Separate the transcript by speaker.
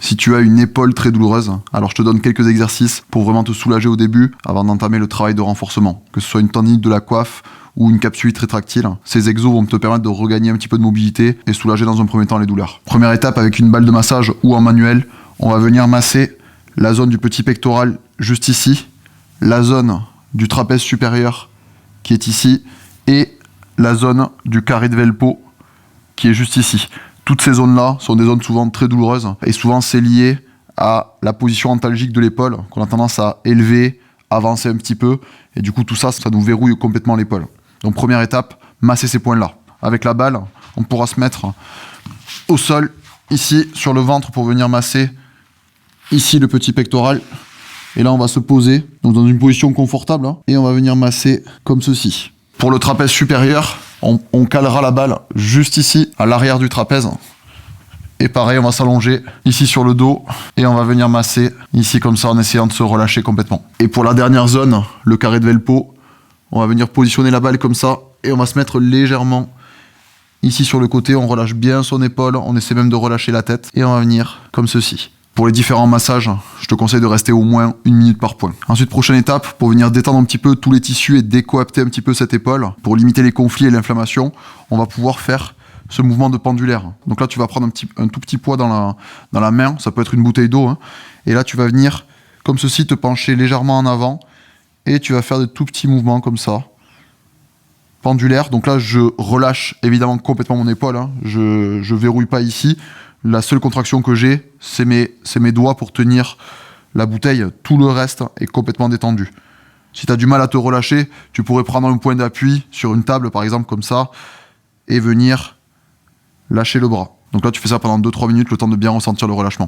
Speaker 1: si tu as une épaule très douloureuse, alors je te donne quelques exercices pour vraiment te soulager au début avant d'entamer le travail de renforcement. Que ce soit une tendinite de la coiffe ou une capsulite rétractile, ces exos vont te permettre de regagner un petit peu de mobilité et soulager dans un premier temps les douleurs. Première étape, avec une balle de massage ou en manuel, on va venir masser la zone du petit pectoral juste ici, la zone du trapèze supérieur qui est ici et la zone du carré de Velpeau qui est juste ici. Toutes ces zones-là sont des zones souvent très douloureuses et souvent c'est lié à la position antalgique de l'épaule qu'on a tendance à élever, avancer un petit peu et du coup tout ça, ça nous verrouille complètement l'épaule. Donc première étape, masser ces points-là. Avec la balle, on pourra se mettre au sol, ici sur le ventre pour venir masser ici le petit pectoral. Et là on va se poser donc dans une position confortable et on va venir masser comme ceci. Pour le trapèze supérieur, on calera la balle juste ici, à l'arrière du trapèze. Et pareil, on va s'allonger ici sur le dos et on va venir masser ici comme ça en essayant de se relâcher complètement. Et pour la dernière zone, le carré de Velpeau, on va venir positionner la balle comme ça et on va se mettre légèrement ici sur le côté. On relâche bien son épaule, on essaie même de relâcher la tête et on va venir comme ceci. Pour les différents massages, je te conseille de rester au moins 1 minute par point. Ensuite, prochaine étape, pour venir détendre un petit peu tous les tissus et décoapter un petit peu cette épaule, pour limiter les conflits et l'inflammation, on va pouvoir faire ce mouvement de pendulaire. Donc là, tu vas prendre un tout petit poids dans la main, ça peut être une bouteille d'eau, et là, tu vas venir, comme ceci, te pencher légèrement en avant, et tu vas faire de tout petits mouvements comme ça, pendulaire. Donc là, je relâche évidemment complètement mon épaule, je verrouille pas ici. La seule contraction que j'ai, c'est mes doigts pour tenir la bouteille. Tout le reste est complètement détendu. Si tu as du mal à te relâcher, tu pourrais prendre un point d'appui sur une table, par exemple, comme ça, et venir lâcher le bras. Donc là, tu fais ça pendant 2-3 minutes, le temps de bien ressentir le relâchement.